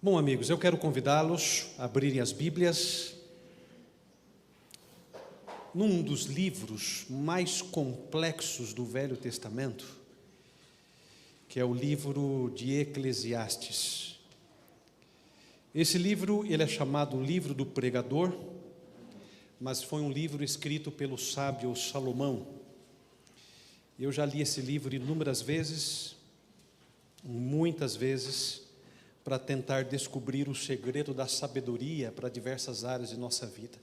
Bom, amigos, eu quero convidá-los a abrirem as Bíblias num dos livros mais complexos do Velho Testamento, que é o livro de Eclesiastes. Esse livro, ele é chamado Livro do Pregador, mas foi um livro escrito pelo sábio Salomão. Eu já li esse livro inúmeras vezes, muitas vezes, para tentar descobrir o segredo da sabedoria para diversas áreas de nossa vida.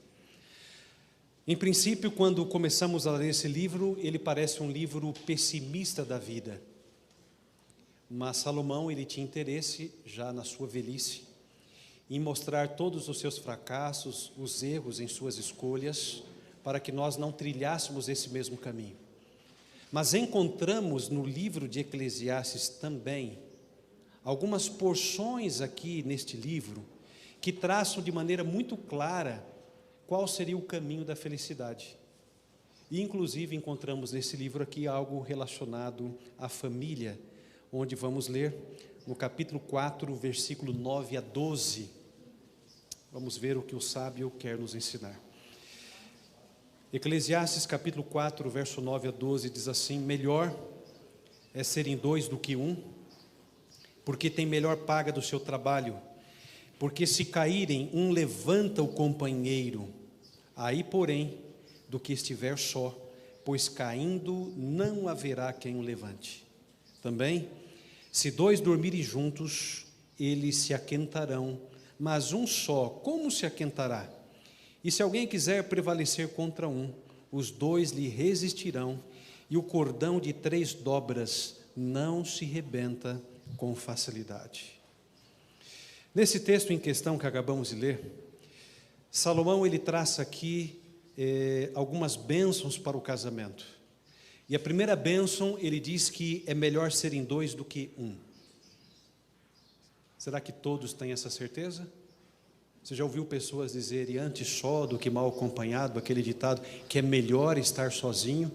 Em princípio, quando começamos a ler esse livro, ele parece um livro pessimista da vida. Mas Salomão, ele tinha interesse, já na sua velhice, em mostrar todos os seus fracassos, os erros em suas escolhas, para que nós não trilhássemos esse mesmo caminho. Mas encontramos no livro de Eclesiastes também algumas porções aqui neste livro que traçam de maneira muito clara qual seria o caminho da felicidade. E inclusive encontramos nesse livro aqui algo relacionado à família, onde vamos ler no capítulo 4, versículo 9 a 12. Vamos ver o que o sábio quer nos ensinar. Eclesiastes capítulo 4, verso 9 a 12 diz assim: melhor é serem dois do que um, porque tem melhor paga do seu trabalho, porque se caírem, um levanta o companheiro, aí porém, do que estiver só, pois caindo não haverá quem o levante. Também, se dois dormirem juntos, eles se aquentarão, mas um só, como se aquentará? E se alguém quiser prevalecer contra um, os dois lhe resistirão, e o cordão de 3 dobras não se rebenta com facilidade. Nesse texto em questão que acabamos de ler, Salomão ele traça aqui algumas bênçãos para o casamento. E a primeira bênção, ele diz que é melhor serem dois do que um. Será que todos têm essa certeza? Você já ouviu pessoas dizerem antes só do que mal acompanhado, aquele ditado que é melhor estar sozinho?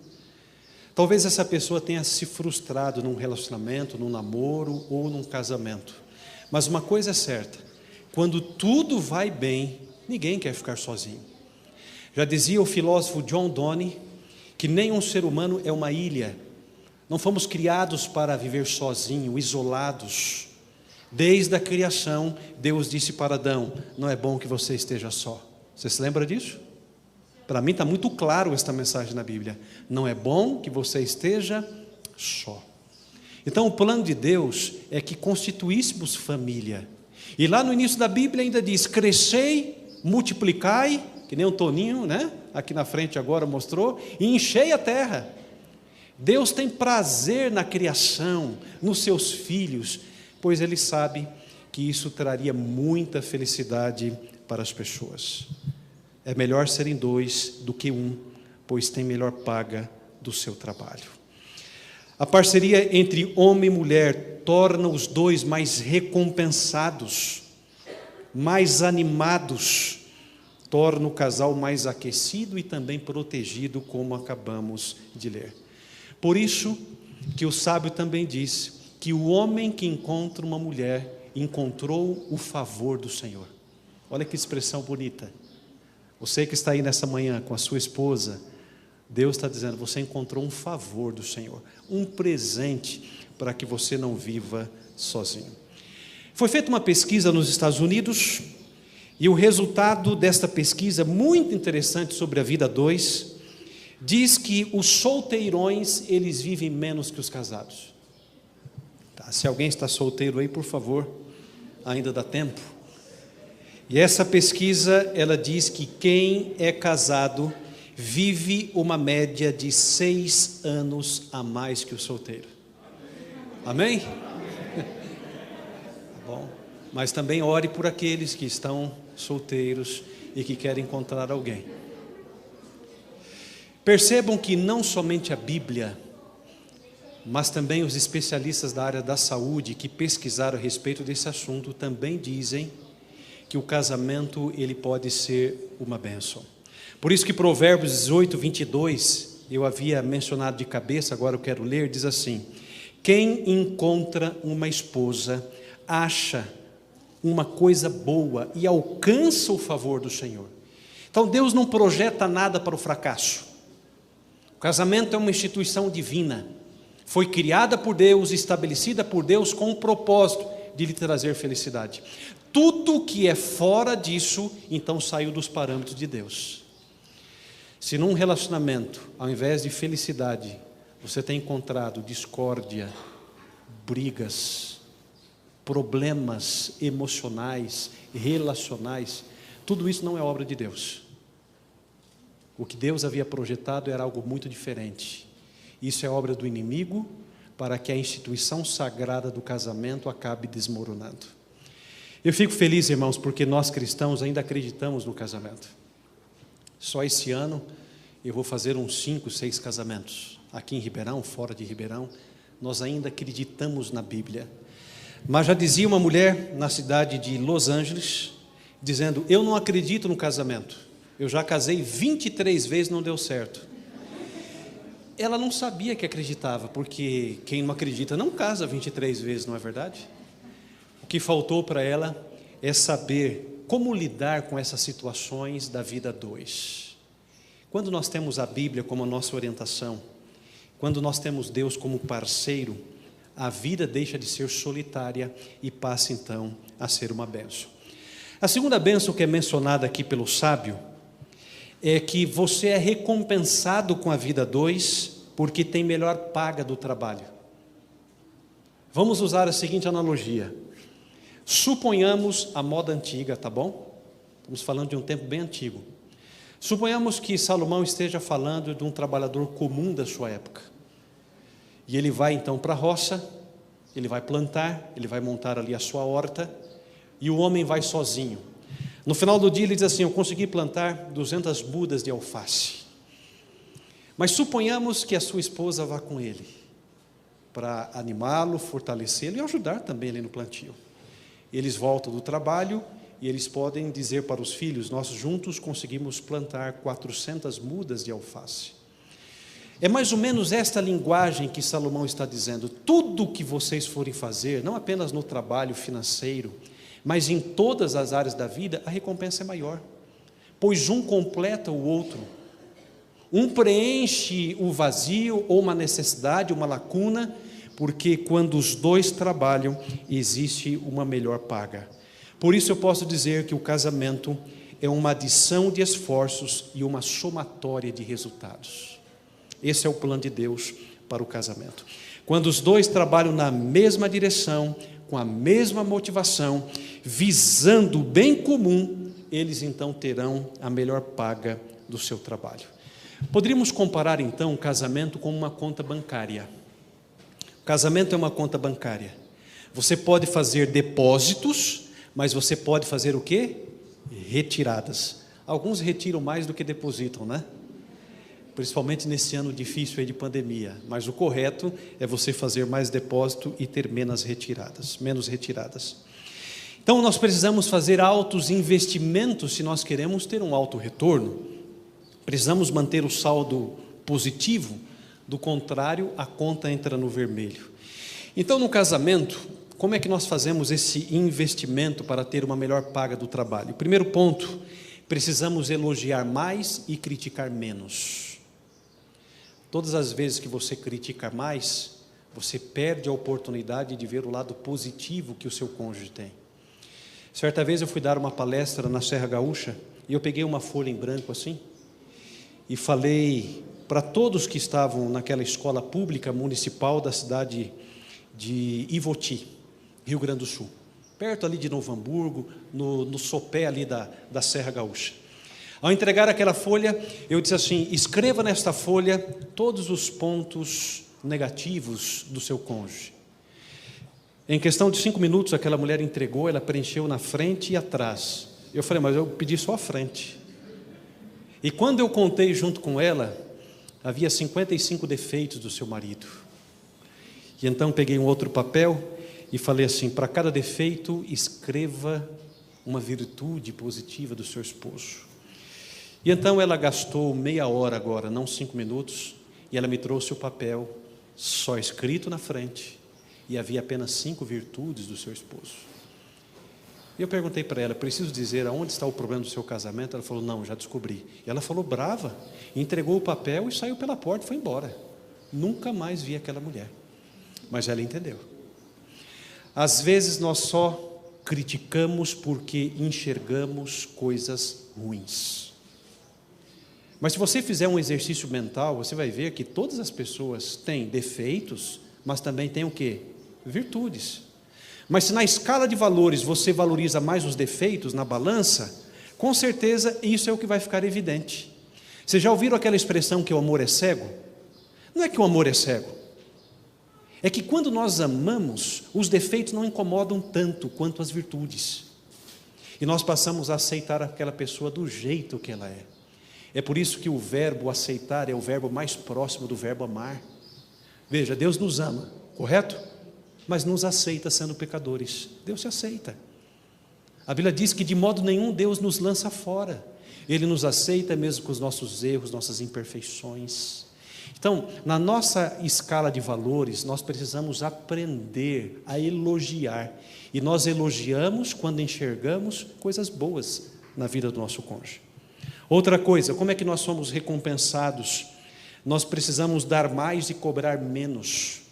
Talvez essa pessoa tenha se frustrado num relacionamento, num namoro ou num casamento. Mas uma coisa é certa, quando tudo vai bem, ninguém quer ficar sozinho. Já dizia o filósofo John Donne que nenhum ser humano é uma ilha. Não fomos criados para viver sozinhos, isolados. Desde a criação, Deus disse para Adão: não é bom que você esteja só. Você se lembra disso? Para mim está muito claro esta mensagem na Bíblia. Não é bom que você esteja só. Então o plano de Deus é que constituíssemos família. E lá no início da Bíblia ainda diz: crescei, multiplicai, que nem o Toninho, né? Aqui na frente agora mostrou, e enchei a terra. Deus tem prazer na criação, nos seus filhos, pois Ele sabe que isso traria muita felicidade para as pessoas. É melhor serem dois do que um, pois tem melhor paga do seu trabalho. A parceria entre homem e mulher torna os dois mais recompensados, mais animados, torna o casal mais aquecido e também protegido, como acabamos de ler. Por isso que o sábio também diz que o homem que encontra uma mulher encontrou o favor do Senhor. Olha que expressão bonita. Você que está aí nessa manhã com a sua esposa, Deus está dizendo: você encontrou um favor do Senhor, um presente para que você não viva sozinho. Foi feita uma pesquisa nos Estados Unidos, e o resultado desta pesquisa, muito interessante sobre a vida a dois, diz que os solteirões, eles vivem menos que os casados. Tá, se alguém está solteiro aí, por favor, ainda dá tempo. E essa pesquisa, ela diz que quem é casado vive uma média de 6 anos a mais que o solteiro. Amém? Bom, mas também ore por aqueles que estão solteiros e que querem encontrar alguém. Percebam que não somente a Bíblia, mas também os especialistas da área da saúde que pesquisaram a respeito desse assunto também dizem que o casamento ele pode ser uma bênção. Por isso que Provérbios 18, 22, eu havia mencionado de cabeça, agora eu quero ler, diz assim: quem encontra uma esposa acha uma coisa boa e alcança o favor do Senhor. Então Deus não projeta nada para o fracasso. O casamento é uma instituição divina, foi criada por Deus, estabelecida por Deus com o propósito de lhe trazer felicidade. Tudo que é fora disso, então saiu dos parâmetros de Deus. Se num relacionamento, ao invés de felicidade, você tem encontrado discórdia, brigas, problemas emocionais, relacionais, tudo isso não é obra de Deus. O que Deus havia projetado era algo muito diferente. Isso é obra do inimigo para que a instituição sagrada do casamento acabe desmoronando. Eu fico feliz, irmãos, porque nós cristãos ainda acreditamos no casamento. Só esse ano eu vou fazer uns 5, 6 casamentos. Aqui em Ribeirão, fora de Ribeirão, nós ainda acreditamos na Bíblia. Mas já dizia uma mulher na cidade de Los Angeles, dizendo: eu não acredito no casamento. Eu já casei 23 vezes, não deu certo. Ela não sabia que acreditava, porque quem não acredita não casa 23 vezes, não é verdade? O que faltou para ela é saber como lidar com essas situações da vida a dois. Quando nós temos a Bíblia como a nossa orientação, quando nós temos Deus como parceiro, a vida deixa de ser solitária e passa então a ser uma bênção. A segunda bênção que é mencionada aqui pelo sábio é que você é recompensado com a vida a dois, porque tem melhor paga do trabalho. Vamos usar a seguinte analogia. Suponhamos a moda antiga, tá bom? Estamos falando de um tempo bem antigo. Suponhamos que Salomão esteja falando de um trabalhador comum da sua época. E ele vai então para a roça, ele vai plantar, ele vai montar ali a sua horta, e o homem vai sozinho. No final do dia ele diz assim: eu consegui plantar 200 mudas de alface. Mas suponhamos que a sua esposa vá com ele, para animá-lo, fortalecê-lo e ajudar também ele no plantio. Eles voltam do trabalho e eles podem dizer para os filhos: nós juntos conseguimos plantar 400 mudas de alface. É mais ou menos esta linguagem que Salomão está dizendo. Tudo o que vocês forem fazer, não apenas no trabalho financeiro, mas em todas as áreas da vida, a recompensa é maior, pois um completa o outro. Um preenche o vazio ou uma necessidade, uma lacuna, porque quando os dois trabalham, existe uma melhor paga. Por isso eu posso dizer que o casamento é uma adição de esforços e uma somatória de resultados. Esse é o plano de Deus para o casamento. Quando os dois trabalham na mesma direção, com a mesma motivação, visando o bem comum, eles então terão a melhor paga do seu trabalho. Poderíamos comparar então o casamento com uma conta bancária. O casamento é uma conta bancária. Você pode fazer depósitos, mas você pode fazer o quê? Retiradas. Alguns retiram mais do que depositam, né? Principalmente nesse ano difícil aí de pandemia, mas o correto é você fazer mais depósito e ter menos retiradas. Então nós precisamos fazer altos investimentos se nós queremos ter um alto retorno. Precisamos manter o saldo positivo, do contrário a conta entra no vermelho. Então no casamento, como é que nós fazemos esse investimento para ter uma melhor paga do trabalho? Primeiro ponto, precisamos elogiar mais e criticar menos. Todas as vezes que você critica mais, você perde a oportunidade de ver o lado positivo que o seu cônjuge tem. Certa vez eu fui dar uma palestra na Serra Gaúcha, e eu peguei uma folha em branco assim, e falei para todos que estavam naquela escola pública municipal da cidade de Ivoti, Rio Grande do Sul, perto ali de Novo Hamburgo, no sopé ali da Serra Gaúcha. Ao entregar aquela folha, eu disse assim: escreva nesta folha todos os pontos negativos do seu cônjuge. Em questão de 5 minutos, aquela mulher entregou, ela preencheu na frente e atrás. Eu falei: mas eu pedi só a frente. E quando eu contei junto com ela, havia 55 defeitos do seu marido. E então peguei um outro papel e falei assim: para cada defeito, escreva uma virtude positiva do seu esposo. E então ela gastou meia hora agora, não 5 minutos, e ela me trouxe o papel, só escrito na frente, e havia apenas 5 virtudes do seu esposo. E eu perguntei para ela, preciso dizer aonde está o problema do seu casamento? Ela falou, não, já descobri. E ela falou brava, entregou o papel e saiu pela porta e foi embora. Nunca mais vi aquela mulher. Mas ela entendeu. Às vezes nós só criticamos porque enxergamos coisas ruins. Mas se você fizer um exercício mental, você vai ver que todas as pessoas têm defeitos, mas também têm o quê? Virtudes. Mas se na escala de valores você valoriza mais os defeitos na balança, com certeza isso é o que vai ficar evidente. Vocês já ouviram aquela expressão que o amor é cego? Não é que o amor é cego. É que quando nós amamos, os defeitos não incomodam tanto quanto as virtudes. E nós passamos a aceitar aquela pessoa do jeito que ela é. É por isso que o verbo aceitar é o verbo mais próximo do verbo amar. Veja, Deus nos ama, correto? Mas nos aceita sendo pecadores. Deus se aceita. A Bíblia diz que de modo nenhum Deus nos lança fora. Ele nos aceita mesmo com os nossos erros, nossas imperfeições. Então, na nossa escala de valores, nós precisamos aprender a elogiar. E nós elogiamos quando enxergamos coisas boas na vida do nosso cônjuge. Outra coisa, como é que nós somos recompensados? Nós precisamos dar mais e cobrar menos.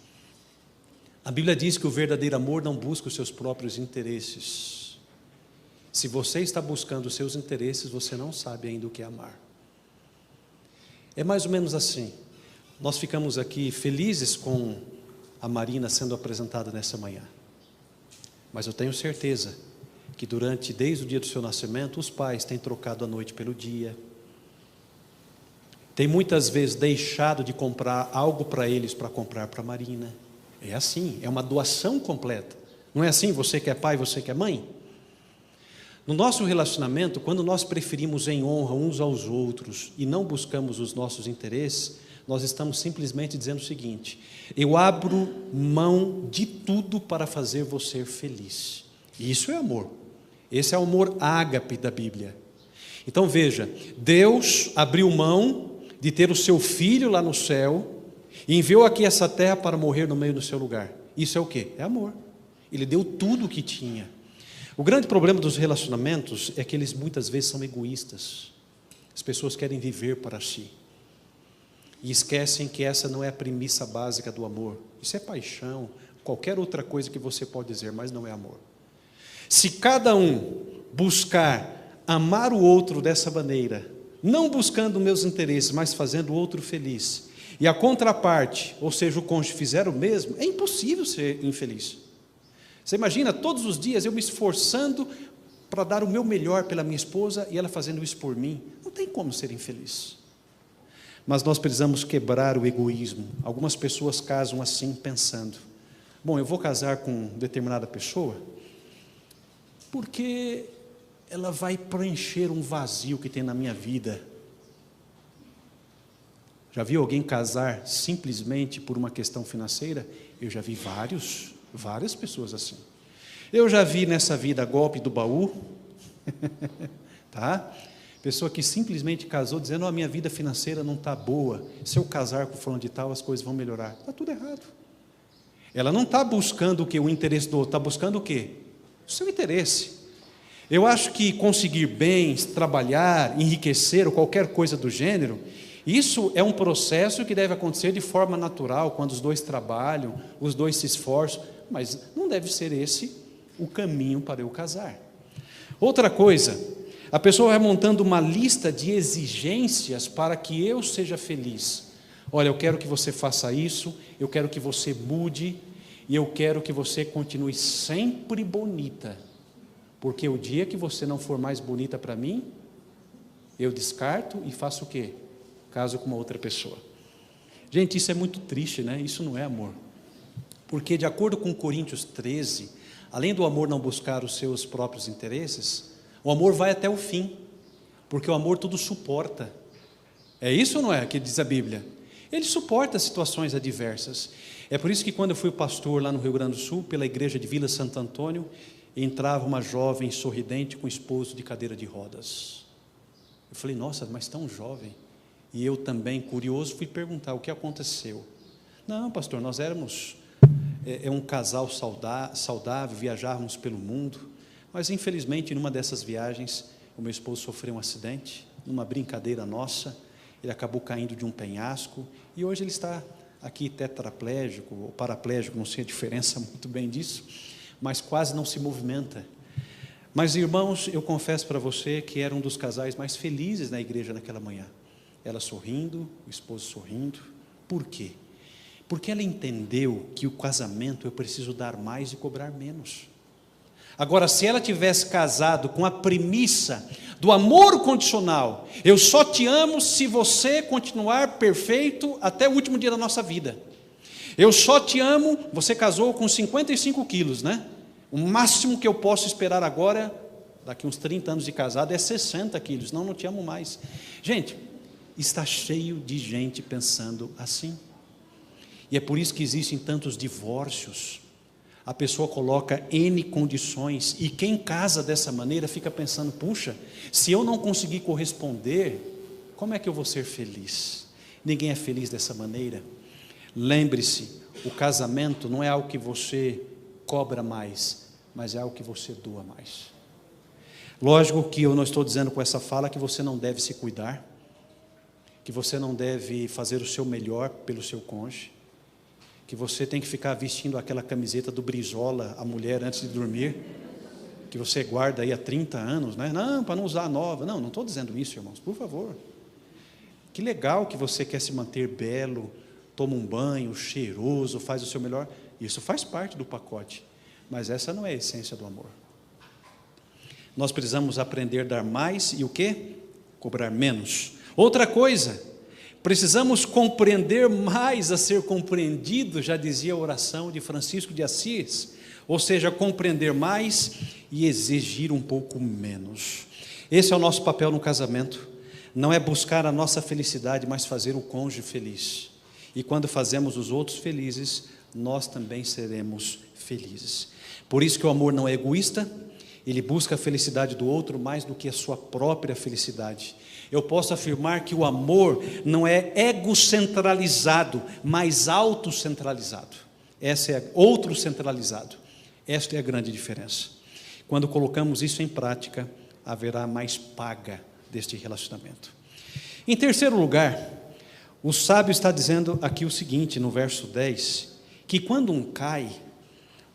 A Bíblia diz que o verdadeiro amor não busca os seus próprios interesses. Se você está buscando os seus interesses, você não sabe ainda o que é amar. É mais ou menos assim. Nós ficamos aqui felizes com a Marina sendo apresentada nessa manhã. Mas eu tenho certeza que desde o dia do seu nascimento, os pais têm trocado a noite pelo dia. Tem muitas vezes deixado de comprar algo para eles para comprar para a Marina. É assim, é uma doação completa. Não é assim, você que é pai, você que é mãe? No nosso relacionamento, quando nós preferimos em honra uns aos outros e não buscamos os nossos interesses, nós estamos simplesmente dizendo o seguinte: eu abro mão de tudo para fazer você feliz. Isso é amor. Esse é o amor ágape da Bíblia. Então veja, Deus abriu mão de ter o seu filho lá no céu e enviou aqui essa terra para morrer no meio do seu lugar. Isso é o quê? É amor. Ele deu tudo o que tinha. O grande problema dos relacionamentos é que eles muitas vezes são egoístas. As pessoas querem viver para si. E esquecem que essa não é a premissa básica do amor. Isso é paixão, qualquer outra coisa que você pode dizer, mas não é amor. Se cada um buscar amar o outro dessa maneira, não buscando meus interesses, mas fazendo o outro feliz, e a contraparte, ou seja, o cônjuge fizer o mesmo, é impossível ser infeliz. Você imagina, todos os dias eu me esforçando para dar o meu melhor pela minha esposa e ela fazendo isso por mim. Não tem como ser infeliz. Mas nós precisamos quebrar o egoísmo. Algumas pessoas casam assim, pensando: bom, eu vou casar com determinada pessoa porque ela vai preencher um vazio que tem na minha vida. Já viu alguém casar simplesmente por uma questão financeira? Eu já vi várias pessoas assim. Eu já vi nessa vida golpe do baú, tá? Pessoa que simplesmente casou dizendo: a minha vida financeira não está boa, se eu casar com fulano de tal, as coisas vão melhorar. Está tudo errado. Ela não está buscando o quê? O interesse do outro, está buscando o quê? O seu interesse. Eu acho que conseguir bens, trabalhar, enriquecer ou qualquer coisa do gênero, isso é um processo que deve acontecer de forma natural, quando os dois trabalham, os dois se esforçam, mas não deve ser esse o caminho para eu casar. Outra coisa, a pessoa vai montando uma lista de exigências para que eu seja feliz. Olha, eu quero que você faça isso, eu quero que você mude, e eu quero que você continue sempre bonita, porque o dia que você não for mais bonita para mim, eu descarto e faço o quê? Caso com uma outra pessoa. Gente, isso é muito triste, né? Isso não é amor. Porque de acordo com Coríntios 13, além do amor não buscar os seus próprios interesses, o amor vai até o fim, porque o amor tudo suporta. É isso ou não é que diz a Bíblia? Ele suporta situações adversas. É por isso que quando eu fui pastor lá no Rio Grande do Sul, pela igreja de Vila Santo Antônio, entrava uma jovem sorridente com esposo de cadeira de rodas. Eu falei: nossa, mas tão jovem. E eu também, curioso, fui perguntar o que aconteceu. Não, pastor, nós éramos um casal saudável, viajávamos pelo mundo, Mas infelizmente, numa dessas viagens, o meu esposo sofreu um acidente, numa brincadeira nossa, ele acabou caindo de um penhasco, e hoje ele está aqui tetraplégico, ou paraplégico, não sei a diferença muito bem disso, mas quase não se movimenta. Mas, irmãos, eu confesso para você que era um dos casais mais felizes na igreja naquela manhã. Ela sorrindo, o esposo sorrindo. Por quê? Porque ela entendeu que o casamento eu preciso dar mais e cobrar menos. Agora, se ela tivesse casado com a premissa do amor condicional, eu só te amo se você continuar perfeito até o último dia da nossa vida. Eu só te amo, você casou com 55 quilos, né? O máximo que eu posso esperar agora, daqui uns 30 anos de casado, é 60 quilos, não te amo mais. Gente, está cheio de gente pensando assim. E é por isso que existem tantos divórcios. A pessoa coloca N condições, e quem casa dessa maneira fica pensando, puxa, se eu não conseguir corresponder, como é que eu vou ser feliz? Ninguém é feliz dessa maneira. Lembre-se, o casamento não é algo que você cobra mais, mas é algo que você doa mais. Lógico que eu não estou dizendo com essa fala que você não deve se cuidar, que você não deve fazer o seu melhor pelo seu cônjuge, que você tem que ficar vestindo aquela camiseta do Brizola, a mulher, antes de dormir, que você guarda aí há 30 anos, né? Não, para não usar a nova. Não estou dizendo isso, irmãos, por favor. Que legal que você quer se manter belo, toma um banho, cheiroso, faz o seu melhor. Isso faz parte do pacote, mas essa não é a essência do amor. Nós precisamos aprender a dar mais e o quê? Cobrar menos. Outra coisa, precisamos compreender mais a ser compreendido, já dizia a oração de Francisco de Assis, ou seja, compreender mais e exigir um pouco menos. Esse é o nosso papel no casamento, não é buscar a nossa felicidade, mas fazer o cônjuge feliz. E quando fazemos os outros felizes, nós também seremos felizes. Por isso que o amor não é egoísta, ele busca a felicidade do outro mais do que a sua própria felicidade. Eu posso afirmar que o amor não é egocentralizado, mas autocentralizado. Essa é outro centralizado. Esta é a grande diferença. Quando colocamos isso em prática, haverá mais paga deste relacionamento. Em terceiro lugar, o sábio está dizendo aqui o seguinte, no verso 10, que quando um cai,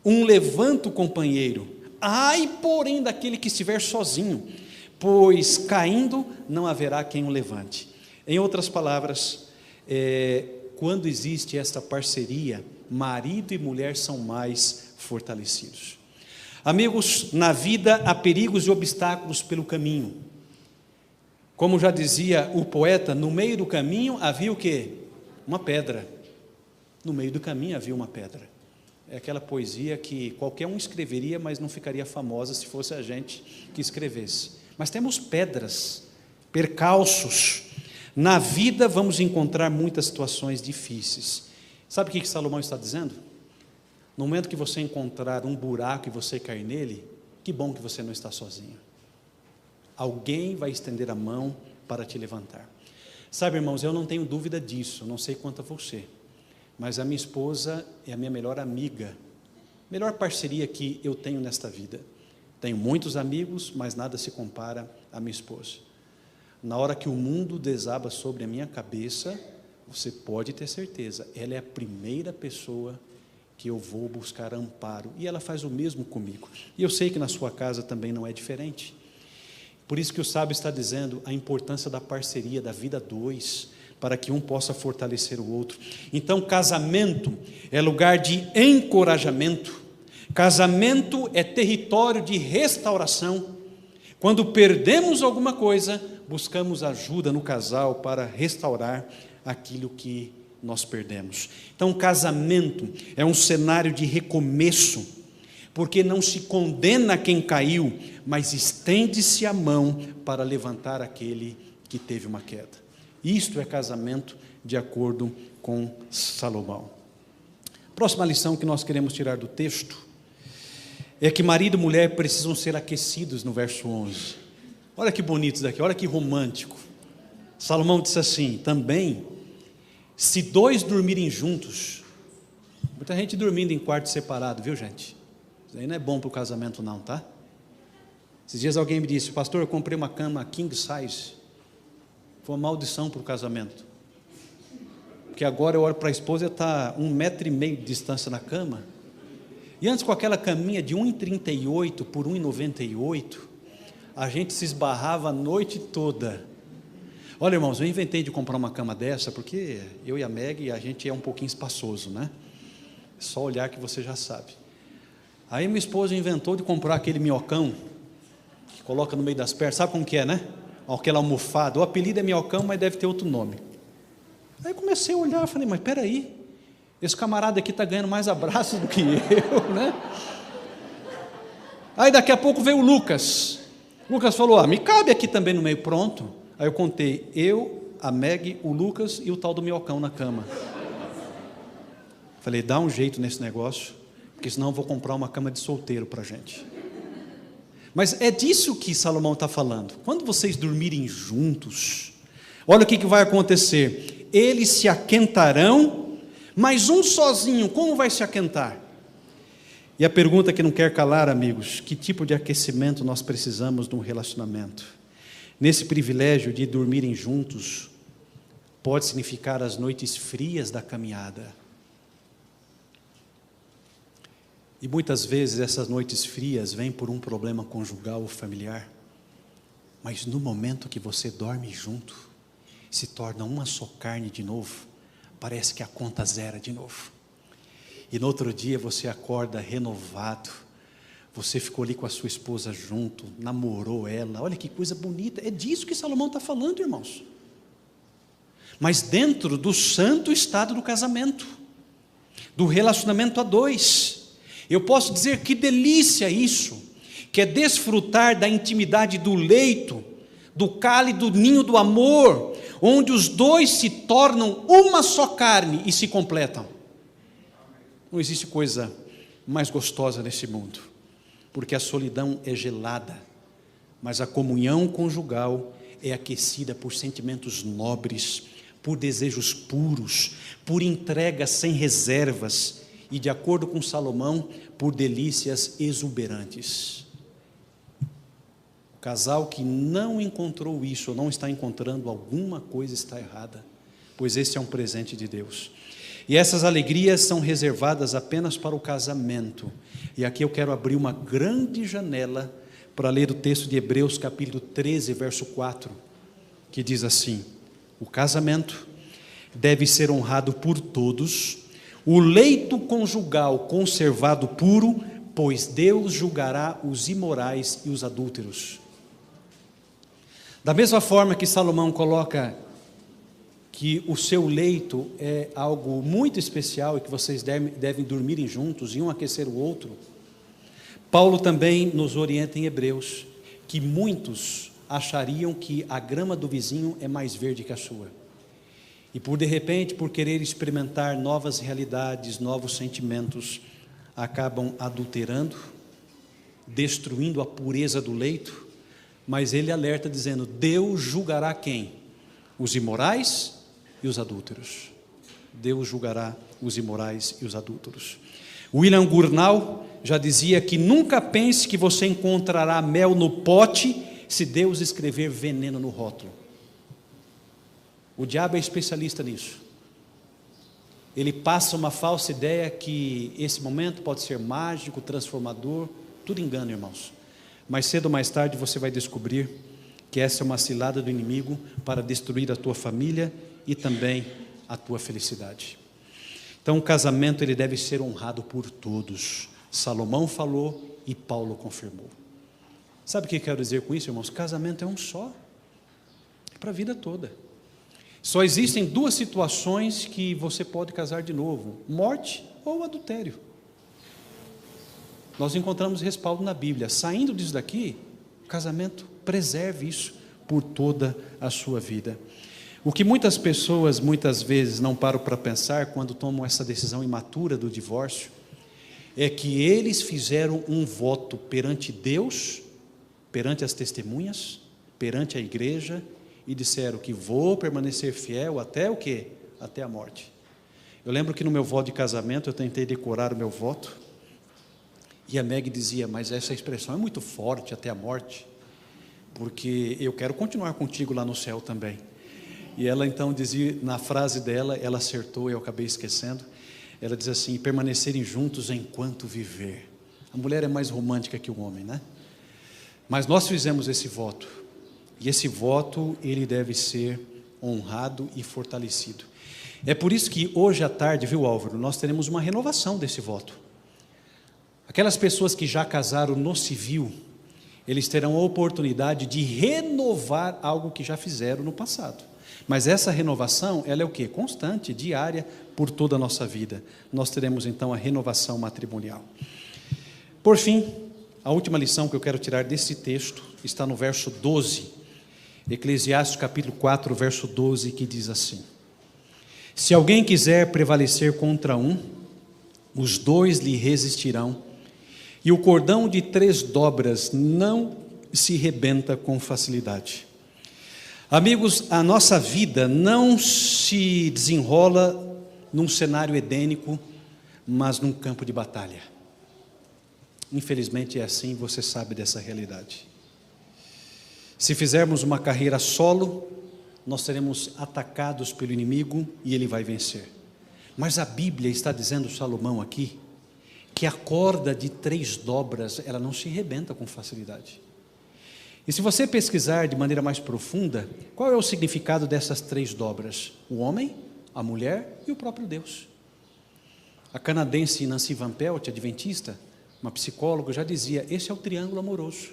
um levanta o companheiro, ai, porém, daquele que estiver sozinho, pois caindo não haverá quem o levante. Em outras palavras, quando existe esta parceria, marido e mulher são mais fortalecidos. Amigos, na vida há perigos e obstáculos pelo caminho. Como já dizia o poeta, no meio do caminho havia o quê? Uma pedra. No meio do caminho havia uma pedra. É aquela poesia que qualquer um escreveria, mas não ficaria famosa se fosse a gente que escrevesse. Mas temos pedras, percalços. Na vida vamos encontrar muitas situações difíceis. Sabe o que Salomão está dizendo? No momento que você encontrar um buraco e você cair nele, que bom que você não está sozinho. Alguém vai estender a mão para te levantar. Sabe, irmãos, eu não tenho dúvida disso, não sei quanto a você, mas a minha esposa é a minha melhor amiga, melhor parceria que eu tenho nesta vida. Tenho muitos amigos, mas nada se compara à minha esposa. Na hora que o mundo desaba sobre a minha cabeça, você pode ter certeza, ela é a primeira pessoa que eu vou buscar amparo, e ela faz o mesmo comigo, e eu sei que na sua casa também não é diferente. Por isso que o sábio está dizendo a importância da parceria, da vida a dois, para que um possa fortalecer o outro. Então, casamento é lugar de encorajamento, casamento é território de restauração. Quando perdemos alguma coisa, buscamos ajuda no casal para restaurar aquilo que nós perdemos. Então, casamento é um cenário de recomeço, porque não se condena quem caiu, mas estende-se a mão para levantar aquele que teve uma queda. Isto é casamento de acordo com Salomão. Próxima lição que nós queremos tirar do texto é que marido e mulher precisam ser aquecidos, no verso 11. Olha que bonito isso daqui, olha que romântico. Salomão disse assim, também, se dois dormirem juntos, muita gente dormindo em quarto separado, viu, gente? Isso aí não é bom para o casamento não, tá? Esses dias alguém me disse: pastor, eu comprei uma cama king size. Foi uma maldição para o casamento. Porque agora eu olho para a esposa e está 1,5 metro de distância na cama. E antes, com aquela caminha de 1,38 por 1,98, a gente se esbarrava a noite toda. Olha, irmãos, eu inventei de comprar uma cama dessa, porque eu e a Meg, a gente é um pouquinho espaçoso, né? Só olhar que você já sabe. Aí minha esposa inventou de comprar aquele minhocão, que coloca no meio das pernas, sabe como que é, né? Aquela almofada, o apelido é minhocão, mas deve ter outro nome. Aí comecei a olhar, falei, mas peraí, esse camarada aqui está ganhando mais abraços do que eu, né? Aí daqui a pouco veio o Lucas. O Lucas falou: me cabe aqui também no meio, pronto. Aí eu contei, eu, a Meg, o Lucas e o tal do minhocão na cama. Falei, dá um jeito nesse negócio, porque senão eu vou comprar uma cama de solteiro para a gente. Mas é disso que Salomão está falando. Quando vocês dormirem juntos, olha o que vai acontecer. Eles se aquentarão, mas um sozinho, como vai se aquentar? E a pergunta que não quer calar, amigos: que tipo de aquecimento nós precisamos de um relacionamento? Nesse privilégio de dormirem juntos, pode significar as noites frias da caminhada. E muitas vezes essas noites frias vêm por um problema conjugal ou familiar, mas no momento que você dorme junto, se torna uma só carne de novo, parece que a conta zera de novo. E no outro dia você acorda renovado. Você ficou ali com a sua esposa junto, namorou ela, olha que coisa bonita. É disso que Salomão está falando, irmãos. Mas dentro do santo estado do casamento, do relacionamento a dois. Eu posso dizer que delícia isso, que é desfrutar da intimidade do leito, do cálido ninho do amor, onde os dois se tornam uma só carne e se completam. Não existe coisa mais gostosa nesse mundo, porque a solidão é gelada, mas a comunhão conjugal é aquecida por sentimentos nobres, por desejos puros, por entregas sem reservas e, de acordo com Salomão, por delícias exuberantes. O casal que não encontrou isso, ou não está encontrando, alguma coisa está errada, pois esse é um presente de Deus. E essas alegrias são reservadas apenas para o casamento. E aqui eu quero abrir uma grande janela para ler o texto de Hebreus capítulo 13, verso 4, que diz assim: o casamento deve ser honrado por todos, o leito conjugal conservado puro, pois Deus julgará os imorais e os adúlteros. Da mesma forma que Salomão coloca que o seu leito é algo muito especial e que vocês devem dormirem juntos e um aquecer o outro, Paulo também nos orienta em Hebreus, que muitos achariam que a grama do vizinho é mais verde que a sua. E de repente, por querer experimentar novas realidades, novos sentimentos, acabam adulterando, destruindo a pureza do leito, mas ele alerta dizendo: Deus julgará quem? Os imorais e os adúlteros. Deus julgará os imorais e os adúlteros. William Gurnall já dizia que nunca pense que você encontrará mel no pote se Deus escrever veneno no rótulo. O diabo é especialista nisso. Ele passa uma falsa ideia que esse momento pode ser mágico, transformador. Tudo engano, irmãos. Mais cedo ou mais tarde você vai descobrir que essa é uma cilada do inimigo para destruir a tua família e também a tua felicidade. Então o casamento ele deve ser honrado por todos. Salomão falou e Paulo confirmou. Sabe o que eu quero dizer com isso, irmãos? Casamento é um só, é para a vida toda. Só existem duas situações que você pode casar de novo: morte ou adultério. Nós encontramos respaldo na Bíblia. Saindo disso daqui, casamento, preserve isso por toda a sua vida. O que muitas pessoas muitas vezes não param para pensar quando tomam essa decisão imatura do divórcio é que eles fizeram um voto perante Deus, perante as testemunhas, perante a igreja, e disseram que vou permanecer fiel até o quê? Até a morte. Eu lembro que no meu voto de casamento eu tentei decorar o meu voto, E a Meg dizia: mas essa expressão é muito forte, até a morte, porque eu quero continuar contigo lá no céu também. E ela então dizia, na frase dela, ela acertou, eu acabei esquecendo, ela diz assim: permanecerem juntos enquanto viver. A mulher é mais romântica que o homem, né? Mas nós fizemos esse voto, e esse voto, ele deve ser honrado e fortalecido. É por isso que hoje à tarde, viu, Álvaro, nós teremos uma renovação desse voto. Aquelas pessoas que já casaram no civil, eles terão a oportunidade de renovar algo que já fizeram no passado. Mas essa renovação, ela é o quê? Constante, diária, por toda a nossa vida. Nós teremos então a renovação matrimonial. Por fim, a última lição que eu quero tirar desse texto está no verso 12, Eclesiastes capítulo 4, verso 12, que diz assim: se alguém quiser prevalecer contra um, os dois lhe resistirão, e o cordão de 3 dobras não se rebenta com facilidade. Amigos, a nossa vida não se desenrola num cenário edênico, mas num campo de batalha. Infelizmente é assim, você sabe dessa realidade. Se fizermos uma carreira solo, nós seremos atacados pelo inimigo e ele vai vencer. Mas a Bíblia está dizendo, Salomão aqui, que a corda de 3 dobras, ela não se rebenta com facilidade. E se você pesquisar de maneira mais profunda, qual é o significado dessas 3 dobras? O homem, a mulher e o próprio Deus. A canadense Nancy Van Pelt, adventista, uma psicóloga, já dizia: esse é o triângulo amoroso,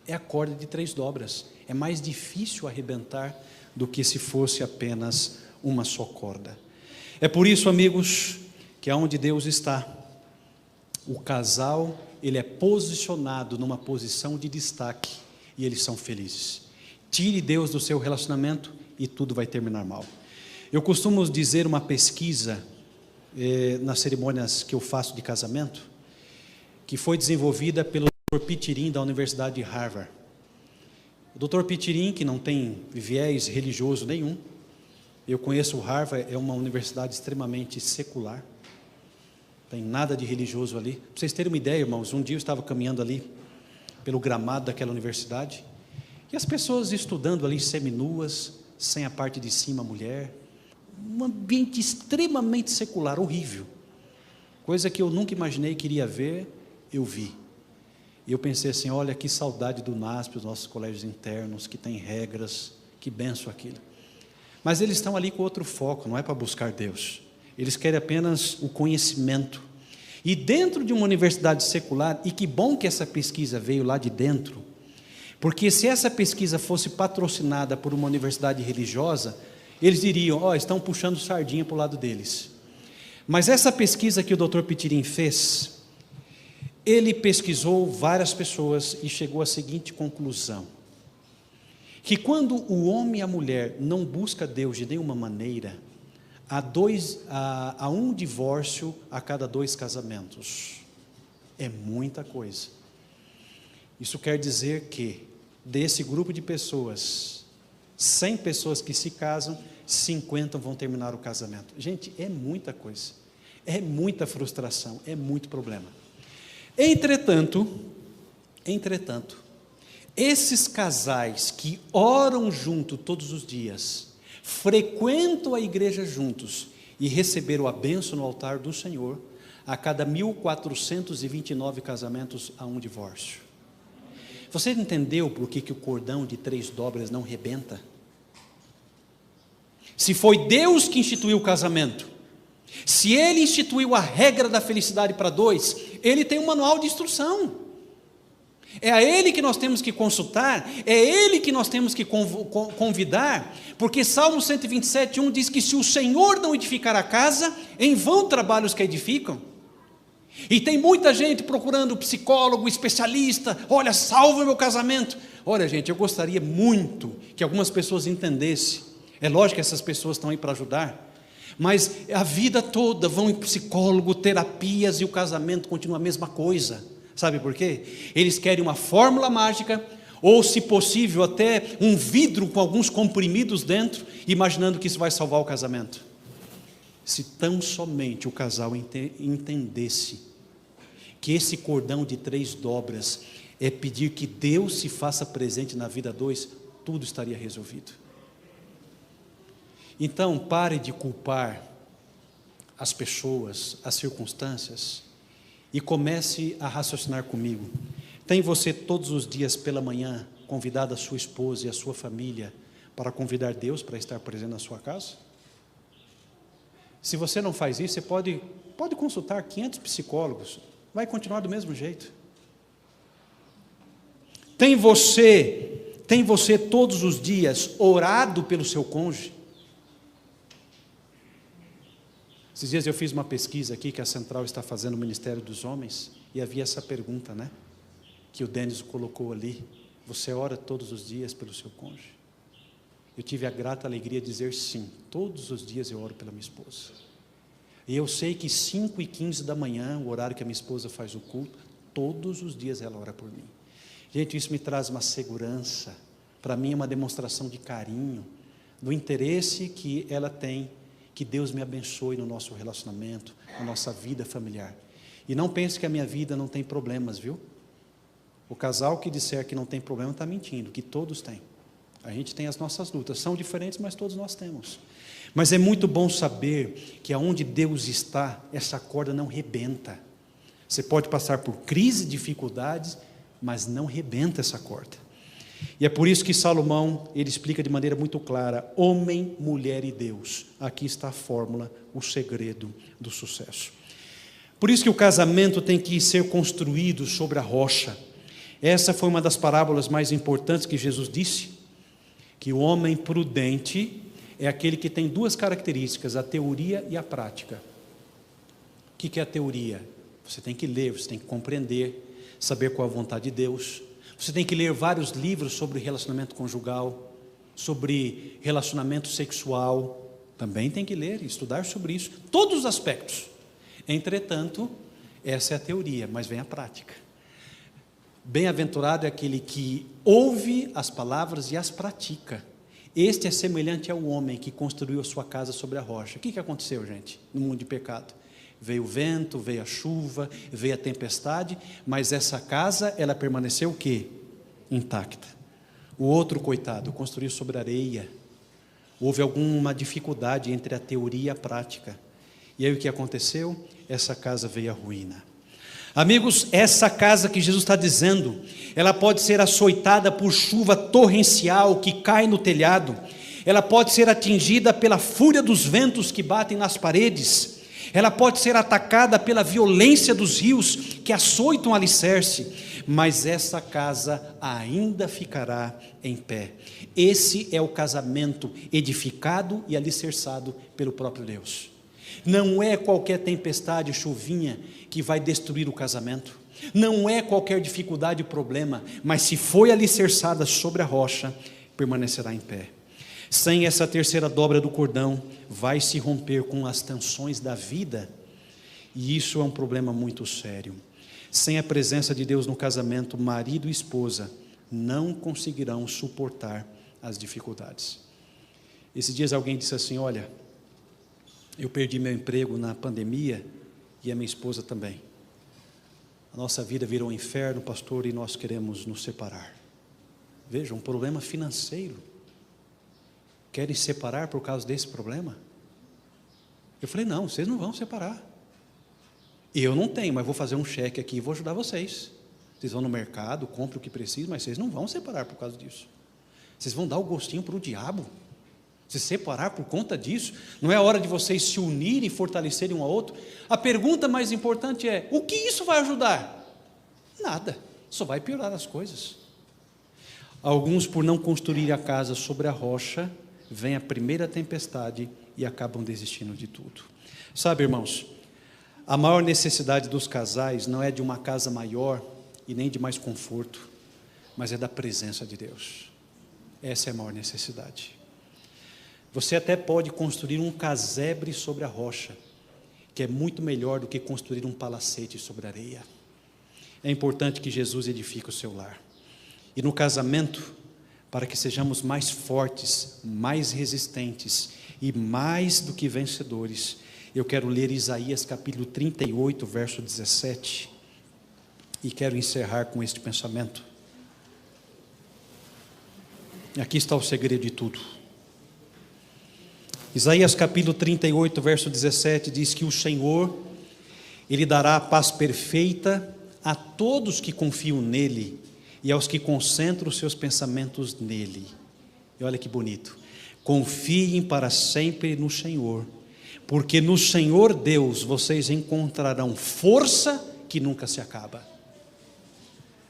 é a corda de 3 dobras, é mais difícil arrebentar do que se fosse apenas uma só corda. É por isso, amigos, que aonde Deus está, o casal, ele é posicionado numa posição de destaque, e eles são felizes. Tire Deus do seu relacionamento e tudo vai terminar mal. Eu costumo dizer uma pesquisa nas cerimônias que eu faço de casamento, que foi desenvolvida pelo Dr. Pitirim da Universidade de Harvard. O Dr. Pitirim, que não tem viés religioso nenhum, eu conheço o Harvard, é uma universidade extremamente secular, não tem nada de religioso ali. Para vocês terem uma ideia, irmãos, um dia eu estava caminhando ali pelo gramado daquela universidade, e as pessoas estudando ali seminuas, sem a parte de cima a mulher, um ambiente extremamente secular, horrível, coisa que eu nunca imaginei que iria ver, eu vi. E eu pensei assim: olha que saudade do NASP, os nossos colégios internos, que tem regras, que benção aquilo. Mas eles estão ali com outro foco, não é para buscar Deus, eles querem apenas o conhecimento. E dentro de uma universidade secular, e que bom que essa pesquisa veio lá de dentro, porque se essa pesquisa fosse patrocinada por uma universidade religiosa, eles diriam: estão puxando sardinha para o lado deles. Mas essa pesquisa que o Dr. Pitirim fez, ele pesquisou várias pessoas e chegou à seguinte conclusão: que quando o homem e a mulher não buscam Deus de nenhuma maneira, há um divórcio a cada 2 casamentos. É muita coisa. Isso quer dizer que desse grupo de pessoas, 100 pessoas que se casam, 50 vão terminar o casamento. Gente, é muita coisa, é muita frustração, é muito problema. Entretanto, esses casais que oram junto todos os dias, frequentam a igreja juntos e receberam a bênção no altar do Senhor, a cada 1.429 casamentos há um divórcio. Você entendeu por que o cordão de 3 dobras não rebenta? Se foi Deus que instituiu o casamento, se Ele instituiu a regra da felicidade para 2, Ele tem um manual de instrução. É a Ele que nós temos que consultar, é Ele que nós temos que convidar, porque Salmo 127:1 diz que se o Senhor não edificar a casa, em vão trabalham os que edificam. E tem muita gente procurando psicólogo, especialista, olha, salva o meu casamento. Olha, gente, eu gostaria muito que algumas pessoas entendessem, é lógico que essas pessoas estão aí para ajudar, mas a vida toda vão em psicólogo, terapias, e o casamento continua a mesma coisa. Sabe por quê? Eles querem uma fórmula mágica, ou se possível até um vidro com alguns comprimidos dentro, imaginando que isso vai salvar o casamento. Se tão somente o casal entendesse que esse cordão de 3 dobras é pedir que Deus se faça presente na vida 2, tudo estaria resolvido. Então, pare de culpar as pessoas, as circunstâncias, e comece a raciocinar comigo. Tem você todos os dias pela manhã convidado a sua esposa e a sua família para convidar Deus para estar presente na sua casa? Se você não faz isso, você pode consultar 500 psicólogos, vai continuar do mesmo jeito. Tem você todos os dias orado pelo seu cônjuge? Esses dias eu fiz uma pesquisa aqui que a Central está fazendo no Ministério dos Homens, e havia essa pergunta, né? Que o Denis colocou ali: você ora todos os dias pelo seu cônjuge? Eu tive a grata alegria de dizer sim, todos os dias eu oro pela minha esposa. E eu sei que 5h15 da manhã, o horário que a minha esposa faz o culto, todos os dias ela ora por mim. Gente, isso me traz uma segurança, para mim é uma demonstração de carinho, do interesse que ela tem, que Deus me abençoe no nosso relacionamento, na nossa vida familiar. E não pense que a minha vida não tem problemas, viu? O casal que disser que não tem problema está mentindo, que todos têm. A gente tem as nossas lutas, são diferentes, mas todos nós temos. Mas é muito bom saber que aonde Deus está, essa corda não rebenta. Você pode passar por crise, dificuldades, mas não rebenta essa corda. E é por isso que Salomão, ele explica de maneira muito clara: homem, mulher e Deus. Aqui está a fórmula, o segredo do sucesso. Por isso que o casamento tem que ser construído sobre a rocha. Essa foi uma das parábolas mais importantes que Jesus disse, que o homem prudente é aquele que tem 2 características, a teoria e a prática. O que é a teoria? Você tem que ler, você tem que compreender, saber qual é a vontade de Deus. Você tem que ler vários livros sobre relacionamento conjugal, sobre relacionamento sexual, também tem que ler e estudar sobre isso, todos os aspectos. Entretanto, essa é a teoria, mas vem a prática. Bem-aventurado é aquele que ouve as palavras e as pratica. Este é semelhante ao homem que construiu a sua casa sobre a rocha. O que aconteceu, gente, no mundo de pecado? Veio o vento, veio a chuva, veio a tempestade, mas essa casa, ela permaneceu o quê? Intacta. O outro, coitado, construiu sobre areia. Houve alguma dificuldade entre a teoria e a prática. E aí o que aconteceu? Essa casa veio à ruína. Amigos, essa casa que Jesus está dizendo, ela pode ser açoitada por chuva torrencial que cai no telhado, ela pode ser atingida pela fúria dos ventos que batem nas paredes, ela pode ser atacada pela violência dos rios que açoitam o alicerce, mas essa casa ainda ficará em pé. Esse é o casamento edificado e alicerçado pelo próprio Deus. Não é qualquer tempestade, chuvinha, que vai destruir o casamento. Não é qualquer dificuldade, problema, mas se foi alicerçada sobre a rocha, permanecerá em pé. Sem essa terceira dobra do cordão, vai se romper com as tensões da vida, e isso é um problema muito sério. Sem a presença de Deus no casamento, marido e esposa não conseguirão suportar as dificuldades. Esses dias alguém disse assim: olha, eu perdi meu emprego na pandemia e a minha esposa também. A nossa vida virou um inferno, pastor, e nós queremos nos separar. Veja, um problema financeiro. Querem separar por causa desse problema? Eu falei: não, vocês não vão separar. Eu não tenho, mas vou fazer um cheque aqui e vou ajudar vocês. Vocês vão no mercado, comprem o que precisam, mas vocês não vão separar por causa disso. Vocês vão dar o gostinho para o diabo. Se separar por conta disso, não é a hora de vocês se unirem e fortalecerem um ao outro. A pergunta mais importante é: o que isso vai ajudar? Nada, só vai piorar as coisas. Alguns, por não construir a casa sobre a rocha, vem a primeira tempestade e acabam desistindo de tudo. Sabe, irmãos, a maior necessidade dos casais não é de uma casa maior e nem de mais conforto, mas é da presença de Deus. Essa é a maior necessidade. Você até pode construir um casebre sobre a rocha, que é muito melhor do que construir um palacete sobre a areia. É importante que Jesus edifique o seu lar. E no casamento, para que sejamos mais fortes, mais resistentes e mais do que vencedores, eu quero ler Isaías capítulo 38, verso 17. E quero encerrar com este pensamento. Aqui está o segredo de tudo. Isaías capítulo 38, verso 17, diz que o Senhor, Ele dará a paz perfeita a todos que confiam nele e aos que concentram os seus pensamentos nele. E olha que bonito. Confiem para sempre no Senhor, porque no Senhor Deus vocês encontrarão força que nunca se acaba.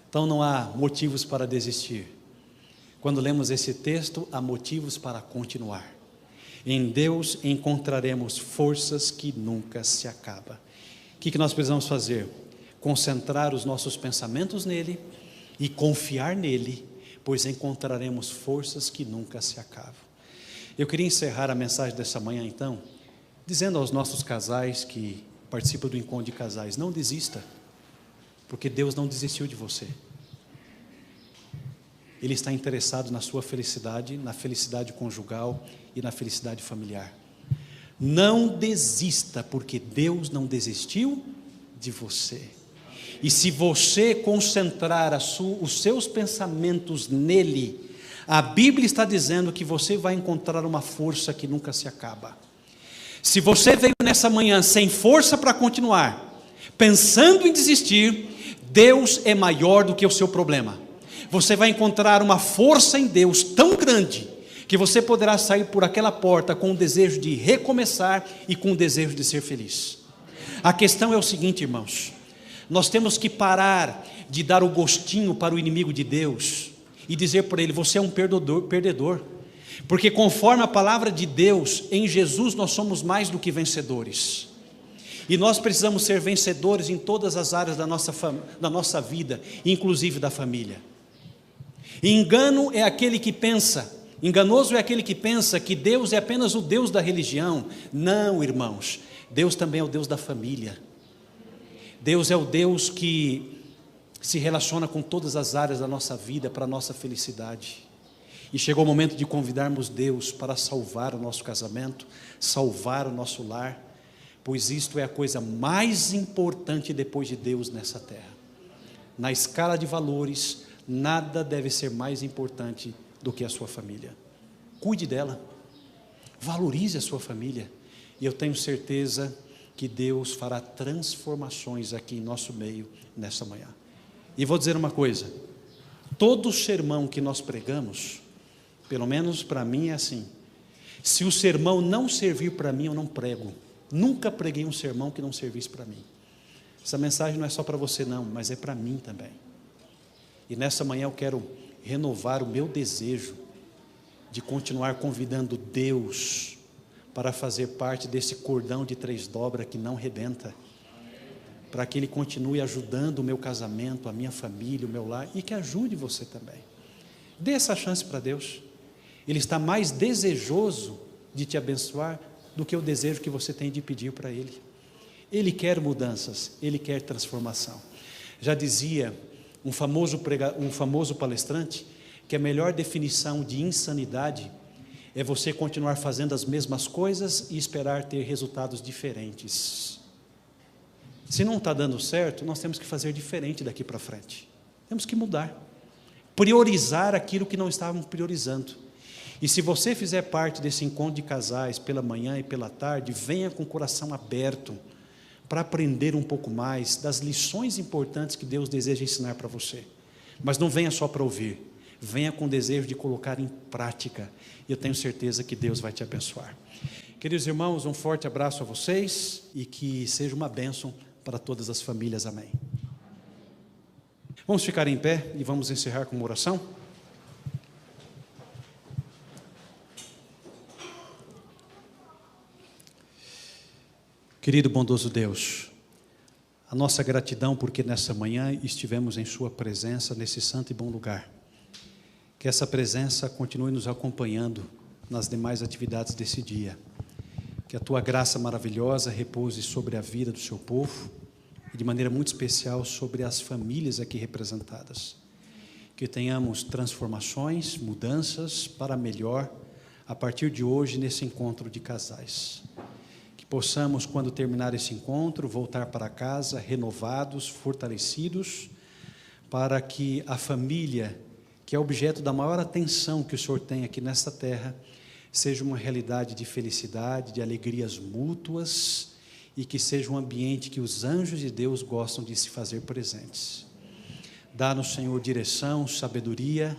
Então não há motivos para desistir. Quando lemos esse texto, há motivos para continuar. Em Deus encontraremos forças que nunca se acabam. O que nós precisamos fazer? Concentrar os nossos pensamentos nele e confiar nele, pois encontraremos forças que nunca se acabam. Eu queria encerrar a mensagem dessa manhã então, dizendo aos nossos casais que participam do encontro de casais, não desista, porque Deus não desistiu de você. Ele está interessado na sua felicidade, na felicidade conjugal e na felicidade familiar. Não desista, porque Deus não desistiu de você. E se você concentrar os seus pensamentos nele, a Bíblia está dizendo que você vai encontrar uma força que nunca se acaba. Se você veio nessa manhã sem força para continuar, pensando em desistir, Deus é maior do que o seu problema. Você vai encontrar uma força em Deus tão grande, que você poderá sair por aquela porta com o desejo de recomeçar e com o desejo de ser feliz. A questão é o seguinte, irmãos, nós temos que parar de dar o gostinho para o inimigo de Deus e dizer para ele, você é um perdedor, porque conforme a palavra de Deus, em Jesus nós somos mais do que vencedores, e nós precisamos ser vencedores em todas as áreas da nossa vida, inclusive da família. Enganoso é aquele que pensa que Deus é apenas o Deus da religião. Não, irmãos, Deus também é o Deus da família. Deus é o Deus que se relaciona com todas as áreas da nossa vida para a nossa felicidade. E chegou o momento de convidarmos Deus para salvar o nosso casamento, salvar o nosso lar, pois isto é a coisa mais importante depois de Deus nessa terra. Na escala de valores, nada deve ser mais importante do que a sua família. Cuide dela, valorize a sua família, e eu tenho certeza que Deus fará transformações aqui em nosso meio nessa manhã. E vou dizer uma coisa, todo sermão que nós pregamos, pelo menos para mim é assim, se o sermão não servir para mim, eu não prego. Nunca preguei um sermão que não servisse para mim. Essa mensagem não é só para você não, mas é para mim também. E nessa manhã eu quero renovar o meu desejo de continuar convidando Deus para fazer parte desse cordão de 3 dobras que não rebenta, para que Ele continue ajudando o meu casamento, a minha família, o meu lar, e que ajude você também. Dê essa chance para Deus. Ele está mais desejoso de te abençoar do que o desejo que você tem de pedir para Ele. Ele quer mudanças, Ele quer transformação. Já dizia um famoso palestrante que a melhor definição de insanidade é você continuar fazendo as mesmas coisas e esperar ter resultados diferentes. Se não está dando certo, nós temos que fazer diferente daqui para frente. Temos que mudar, priorizar aquilo que não estávamos priorizando. E se você fizer parte desse encontro de casais pela manhã e pela tarde, venha com o coração aberto para aprender um pouco mais das lições importantes que Deus deseja ensinar para você. Mas não venha só para ouvir, venha com o desejo de colocar em prática. E eu tenho certeza que Deus vai te abençoar. Queridos irmãos, um forte abraço a vocês e que seja uma bênção para todas as famílias. Amém. Vamos ficar em pé e vamos encerrar com uma oração. Querido bondoso Deus, a nossa gratidão porque nessa manhã estivemos em Sua presença, nesse santo e bom lugar. Que essa presença continue nos acompanhando nas demais atividades desse dia. Que a Tua graça maravilhosa repouse sobre a vida do Seu povo e de maneira muito especial sobre as famílias aqui representadas. Que tenhamos transformações, mudanças para melhor a partir de hoje nesse encontro de casais. Possamos, quando terminar esse encontro, voltar para casa renovados, fortalecidos, para que a família, que é objeto da maior atenção que o Senhor tem aqui nesta terra, seja uma realidade de felicidade, de alegrias mútuas, e que seja um ambiente que os anjos de Deus gostam de se fazer presentes. Dá-nos, Senhor, direção, sabedoria,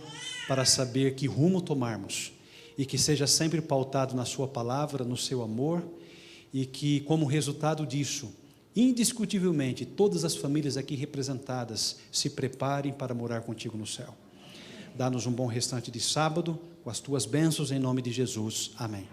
para saber que rumo tomarmos, e que seja sempre pautado na sua palavra, no seu amor, e que, como resultado disso, indiscutivelmente, todas as famílias aqui representadas se preparem para morar contigo no céu. Dá-nos um bom restante de sábado, com as tuas bênçãos, em nome de Jesus. Amém.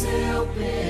Seu